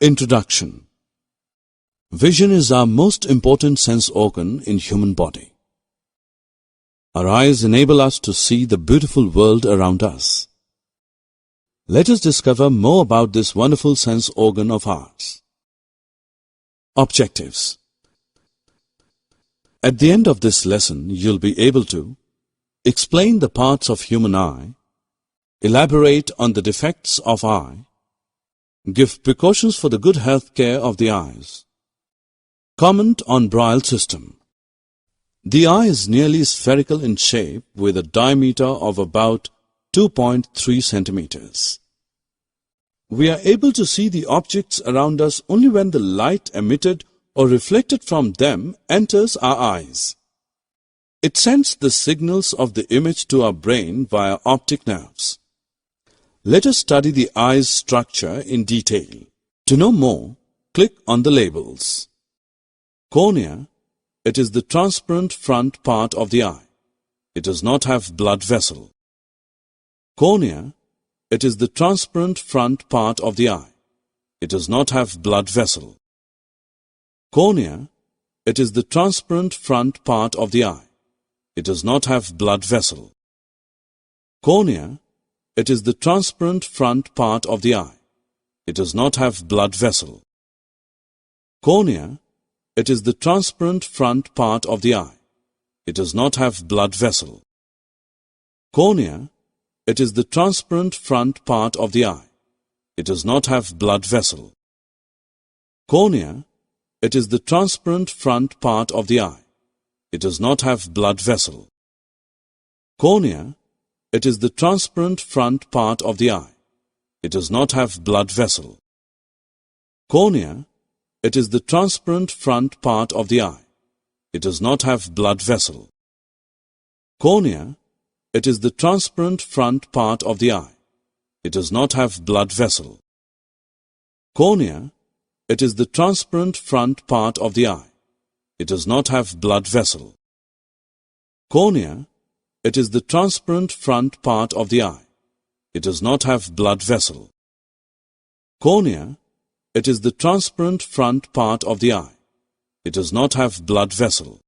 Introduction. Vision is our most important sense organ in human body. Our eyes enable us to see the beautiful world around us. Let us discover more about this wonderful sense organ of ours. Objectives. At the end of this lesson, you'll be able to explain the parts of human eye, elaborate on the defects of eye, give precautions for the good health care of the eyes, comment on Braille system. The eye is nearly spherical in shape with a diameter of about 2.3 centimeters. We are able to see the objects around us only when the light emitted or reflected from them enters our eyes. It sends the signals of the image to our brain via optic nerves. Let us study the eye's structure in detail. To know more, click on the labels. Cornea. It is the transparent front part of the eye. It does not have blood vessel. Cornea. It is the transparent front part of the eye. It does not have blood vessel. Cornea. It is the transparent front part of the eye. It does not have blood vessel. Cornea. It is the transparent front part of the eye. It does not have blood vessel. Cornea. It is the transparent front part of the eye. It does not have blood vessel. Cornea. It is the transparent front part of the eye. It does not have blood vessel. Cornea. It is the transparent front part of the eye. It does not have blood vessel. Cornea. It is the transparent front part of the eye. It does not have blood vessel. Cornea. It is the transparent front part of the eye. It does not have blood vessel. Cornea. It is the transparent front part of the eye. It does not have blood vessel. Cornea. It is the transparent front part of the eye. It does not have blood vessel. Cornea. It is the transparent front part of the eye. It does not have blood vessel. Cornea. It is the transparent front part of the eye. It does not have blood vessel.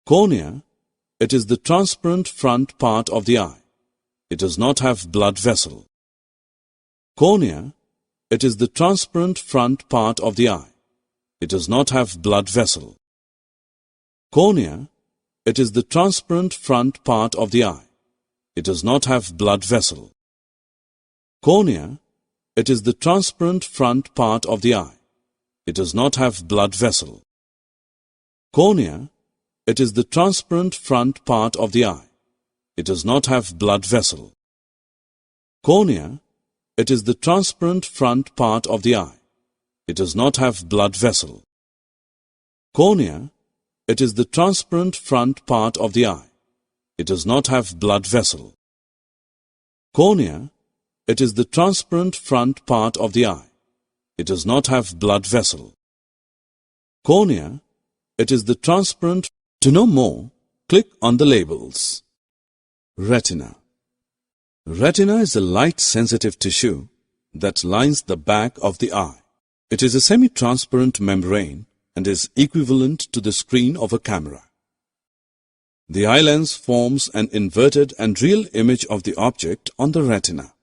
Cornea. It is the transparent front part of the eye. It does not have blood vessel. Cornea. It is the transparent front part of the eye. It does not have blood vessel. Cornea. It is the transparent front part of the eye. It does not have blood vessel. Cornea. It is the transparent front part of the eye. It does not have blood vessel. Cornea. It is the transparent front part of the eye. It does not have blood vessel. Cornea. It is the transparent front part of the eye. It does not have blood vessel. Cornea. It is the transparent front part of the eye. It does not have blood vessel. Cornea. It is the transparent front part of the eye. It does not have blood vessel. Cornea. It is the transparent. To know more, click on the labels. Retina. Retina is a light-sensitive tissue that lines the back of the eye. It is a semi-transparent membrane and is equivalent to the screen of a camera. The eye lens forms an inverted and real image of the object on the retina.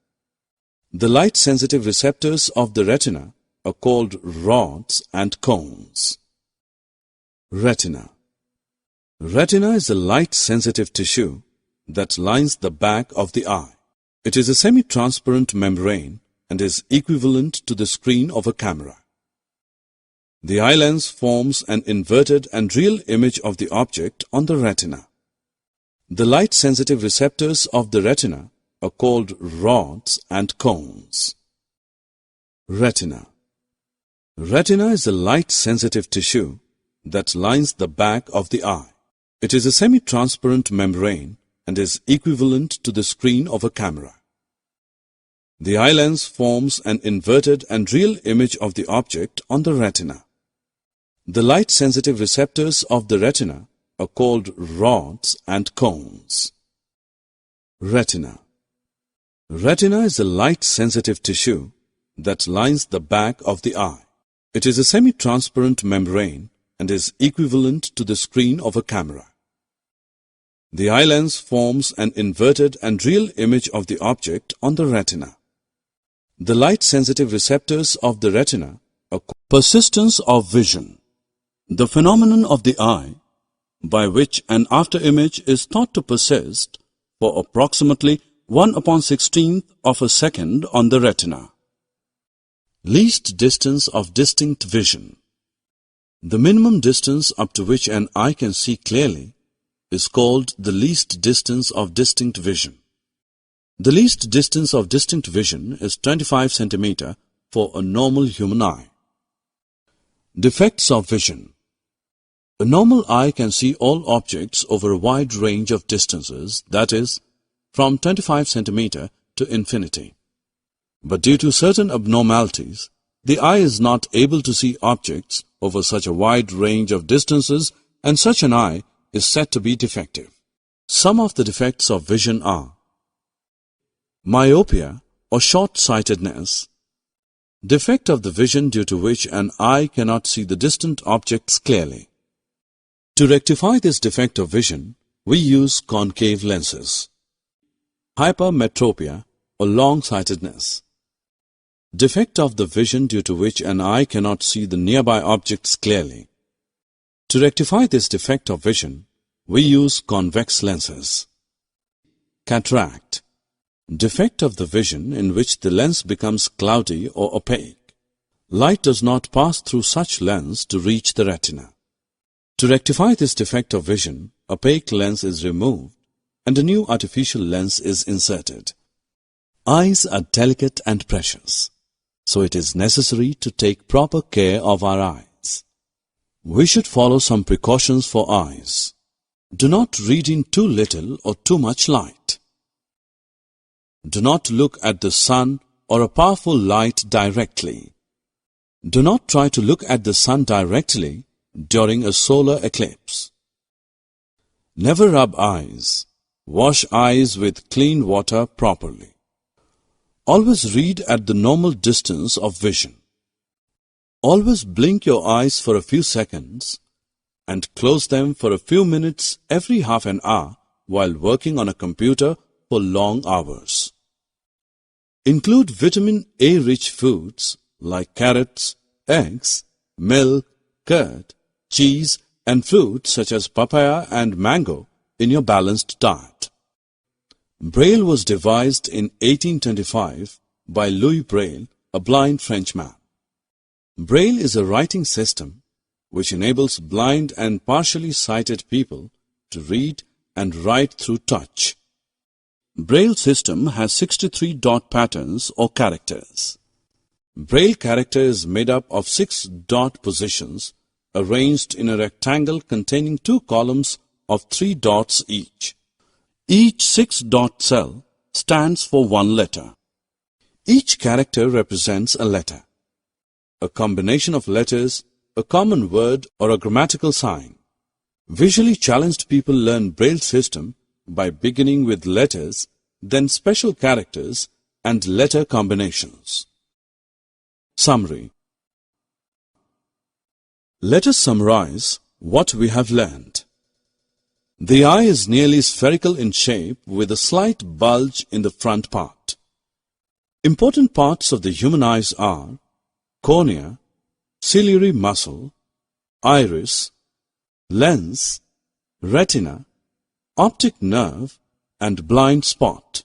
The light-sensitive receptors of the retina are called rods and cones. Retina. Retina is a light-sensitive tissue that lines the back of the eye. It is a semi-transparent membrane and is equivalent to the screen of a camera. The eye lens forms an inverted and real image of the object on the retina. The light-sensitive receptors of the retina are called rods and cones. Retina. Retina is a light-sensitive tissue that lines the back of the eye. It is a semi-transparent membrane and is equivalent to the screen of a camera. The eye lens forms an inverted and real image of the object on the retina. The light-sensitive receptors of the retina are called rods and cones. Retina. Retina is a light-sensitive tissue that lines the back of the eye. It is a semi-transparent membrane and is equivalent to the screen of a camera. The eye lens forms an inverted and real image of the object on the retina. The light-sensitive receptors of the retina are persistence of vision, the phenomenon of the eye by which an afterimage is thought to persist for approximately 1/16th of a second on the retina. Least distance of distinct vision. The minimum distance up to which an eye can see clearly is called the least distance of distinct vision. The least distance of distinct vision is 25 centimeter for a normal human eye. Defects of vision. A normal eye can see all objects over a wide range of distances, that is, from 25 centimeter to infinity. But due to certain abnormalities, the eye is not able to see objects over such a wide range of distances, and such an eye is said to be defective. Some of the defects of vision are myopia or short-sightedness, defect of the vision due to which an eye cannot see the distant objects clearly. To rectify this defect of vision, we use concave lenses. Hypermetropia or long-sightedness, defect of the vision due to which an eye cannot see the nearby objects clearly. To rectify this defect of vision, we use convex lenses. Cataract, defect of the vision in which the lens becomes cloudy or opaque. Light does not pass through such lens to reach the retina. To rectify this defect of vision, opaque lens is removed and a new artificial lens is inserted. Eyes are delicate and precious, so it is necessary to take proper care of our eyes. We should follow some precautions for eyes. Do not read in too little or too much light. Do not look at the sun or a powerful light directly. Do not try to look at the sun directly during a solar eclipse. Never rub eyes. Wash eyes with clean water properly. Always read at the normal distance of vision. Always blink your eyes for a few seconds and close them for a few minutes every half an hour while working on a computer for long hours. Include vitamin A-rich foods like carrots, eggs, milk, curd, cheese, and fruits such as papaya and mango in your balanced diet. Braille was devised in 1825 by Louis Braille, a blind Frenchman. Braille is a writing system which enables blind and partially sighted people to read and write through touch. Braille system has 63 dot patterns or characters. Braille character is made up of 6 dot positions arranged in a rectangle containing 2 columns of 3 dots each. Each 6 dot cell stands for 1 letter. Each character represents a letter, a combination of letters, a common word, or a grammatical sign. Visually challenged people learn Braille system by beginning with letters, then special characters and letter combinations. Summary. Let us summarize what we have learned. The eye is nearly spherical in shape with a slight bulge in the front part. Important parts of the human eyes are cornea, ciliary muscle, iris, lens, retina, optic nerve, and blind spot.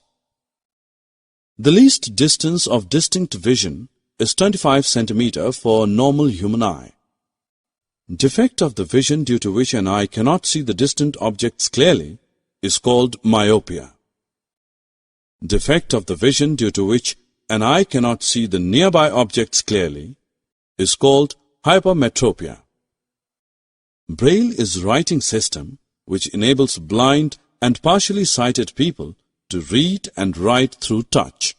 The least distance of distinct vision is 25 centimeter for a normal human eye. Defect of the vision due to which an eye cannot see the distant objects clearly is called myopia. Defect of the vision due to which an eye cannot see the nearby objects clearly is called hypermetropia. Braille is writing system which enables blind and partially sighted people to read and write through touch.